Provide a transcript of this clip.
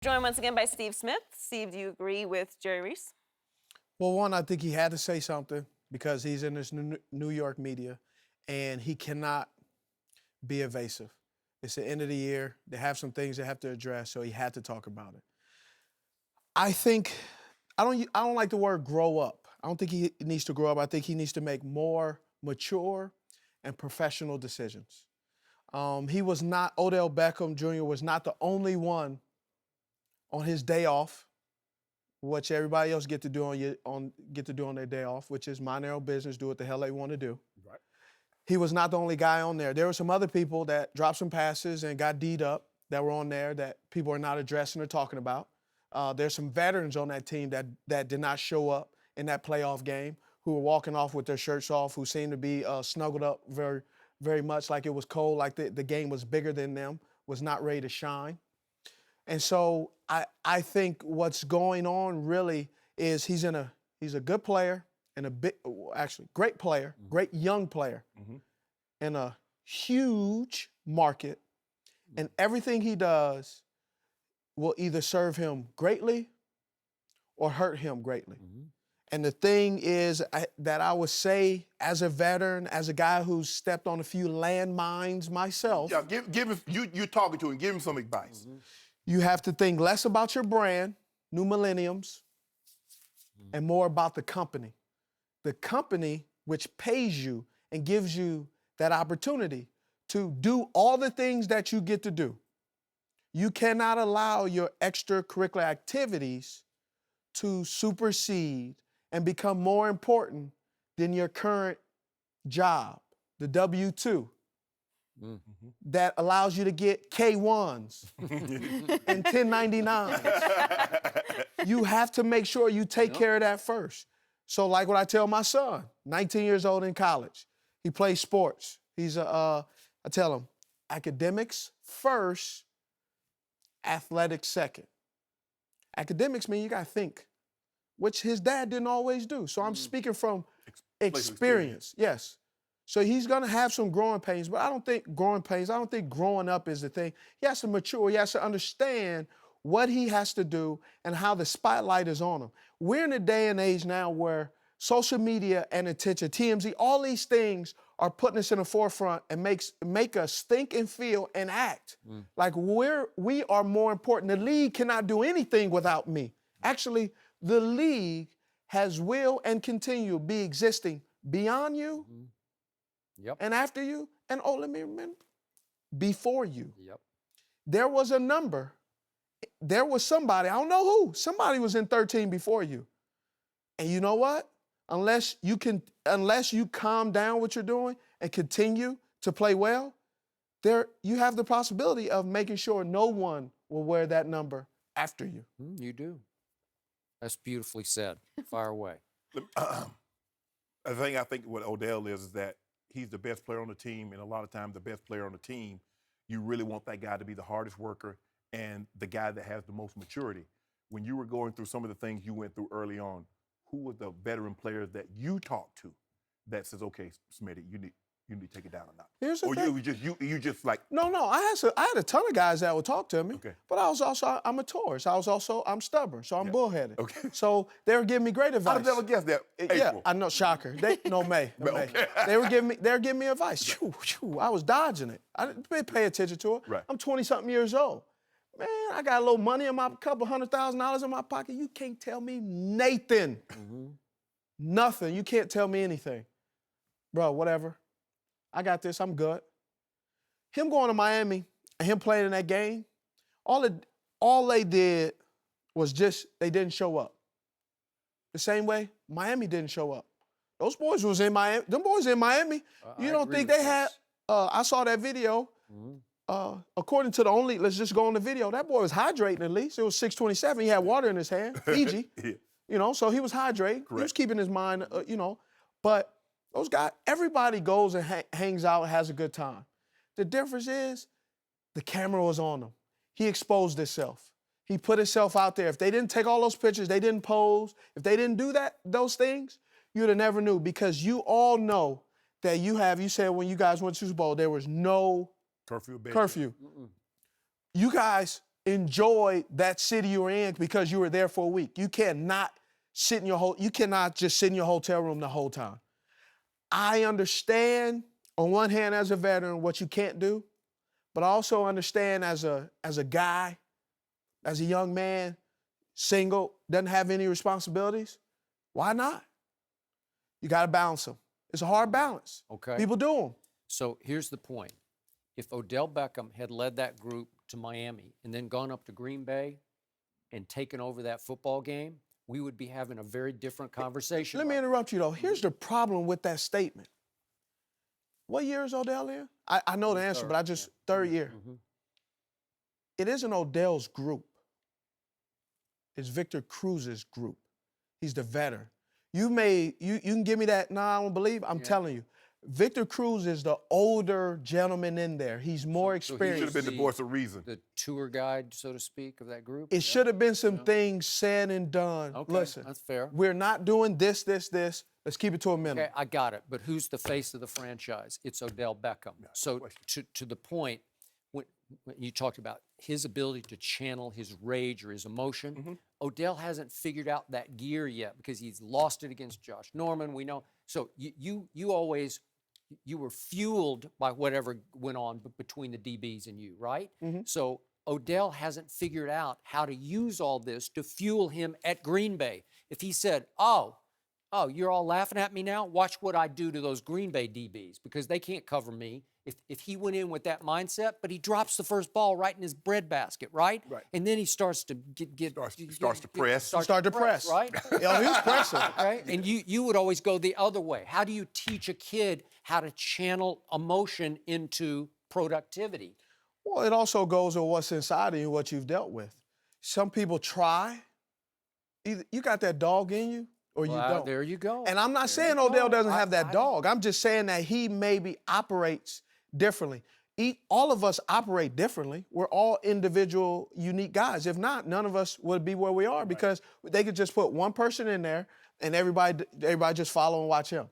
Joined once again by Steve Smith. Steve, do you agree with Jerry Reese? Well, one, I think he had to say something because he's in this New York media, and he cannot be evasive. It's the end of the year. They have some things they have to address, so he had to talk about it. I think I don't like the word grow up. I don't think he needs to grow up. I think he needs to make more mature and professional decisions. Odell Beckham Jr. was not the only one on his day off, which everybody else get to do on their day off, which is mind their own business, do what the hell they want to do. Right. He was not the only guy on there. There were some other people that dropped some passes and got D'd up that were on there that people are not addressing or talking about. There's some veterans on that team that did not show up in that playoff game, who were walking off with their shirts off, who seemed to be snuggled up very, very much like it was cold, like the game was bigger than them, was not ready to shine. And so I think what's going on really is he's a good player and great player, great young player in a huge market, and everything he does will either serve him greatly or hurt him greatly. And the thing is that I would say, as a veteran, as a guy who's stepped on a few landmines myself. Yeah, give him, you're talking to him, give him some advice. You have to think less about your brand, new millenniums, and more about the company. The company which pays you and gives you that opportunity to do all the things that you get to do. You cannot allow your extracurricular activities to supersede and become more important than your current job, the W-2. That allows you to get K-1s and 1099s. You have to make sure you take care of that first. So like what I tell my son, 19 years old in college, he plays sports. I tell him, academics first, athletics second. Academics mean you got to think, which his dad didn't always do. So I'm speaking from experience, yes. So he's gonna have some growing pains, but I don't think growing up is the thing. He has to mature, he has to understand what he has to do and how the spotlight is on him. We're in a day and age now where social media and attention, TMZ, all these things are putting us in the forefront and make us think and feel and act like we are more important. The league cannot do anything without me. Actually, the league will and continue to be existing beyond you. And after you, and let me remember, before you. There was a number. There was somebody, I don't know who, somebody was in 13 before you. And you know what? Unless you calm down what you're doing and continue to play well, you have the possibility of making sure no one will wear that number after you. You do. That's beautifully said. Fire away. I think what Odell is that he's the best player on the team, and a lot of times the best player on the team, you really want that guy to be the hardest worker and the guy that has the most maturity. When you were going through some of the things you went through early on, who were the veteran players that you talked to that says, okay, Smitty, you need to take it down a notch? Here's the thing. You just like... No, I had a ton of guys that would talk to me. Okay. But I'm a Taurus. I'm stubborn, so I'm bullheaded. Okay. So they were giving me great advice. I'd never guessed that. Yeah, I know, shocker. May. Okay. They were giving me advice. I was dodging it. I didn't pay attention to it. Right. I'm 20-something years old. Man, I got a little money in my couple $100,000 in my pocket. You can't tell me Nathan. Nothing. You can't tell me anything. Bro, whatever. I got this. I'm good. Him going to Miami and him playing in that game, all they did was they didn't show up. The same way Miami didn't show up. Those boys was in Miami. Them boys in Miami. You don't think they had? I saw that video. According to let's just go on the video. That boy was hydrating at least. It was 6:27. He had water in his hand. Fiji. So he was hydrating. Correct. He was keeping his mind. But those guys, everybody goes and hangs out and has a good time. The difference is the camera was on him. He exposed himself. He put himself out there. If they didn't take all those pictures, they didn't pose, if they didn't do those things, you'd have never knew, because you all know that you said when you guys went to Super Bowl, there was no curfew. You guys enjoy that city you were in because you were there for a week. You cannot you cannot just sit in your hotel room the whole time. I understand on one hand as a veteran what you can't do, but I also understand as a guy, as a young man, single, doesn't have any responsibilities. Why not? You got to balance them. It's a hard balance. Okay. People do them. So here's the point. If Odell Beckham had led that group to Miami and then gone up to Green Bay and taken over that football game, we would be having a very different conversation. Let me interrupt you, though. Here's the problem with that statement. What year is Odell in? I know the answer, but I just, third year. Mm-hmm. It isn't Odell's group. It's Victor Cruz's group. He's the veteran. You can give me that, nah, I don't believe. I'm telling you. Victor Cruz is the older gentleman in there. He's more He experienced. should have been the voice of reason. The tour guide, so to speak, of that group? It should have been some things said and done. Okay, Listen, that's fair. we're not doing this. Let's keep it to a minimum. Okay, I got it. But who's the face of the franchise? It's Odell Beckham. So to the point, when you talked about his ability to channel his rage or his emotion, Odell hasn't figured out that gear yet because he's lost it against Josh Norman. We know. So you were fueled by whatever went on between the DBs and you, right? So Odell hasn't figured out how to use all this to fuel him at Green Bay. If he said, oh, you're all laughing at me now? Watch what I do to those Green Bay DBs because they can't cover me. If he went in with that mindset, but he drops the first ball right in his breadbasket, right? Right. And then he starts to Starts to press. Start to press. right? Yo, he's pressing. Right? And you would always go the other way. How do you teach a kid how to channel emotion into productivity? Well, it also goes with what's inside of you, what you've dealt with. Some people try. Either you got that dog in you or you don't. There you go. And I'm not saying Odell doesn't have that dog. I'm just saying that he maybe operates differently. All of us operate differently. We're all individual, unique guys. If not, none of us would be where we are because they could just put one person in there and everybody just follow and watch him.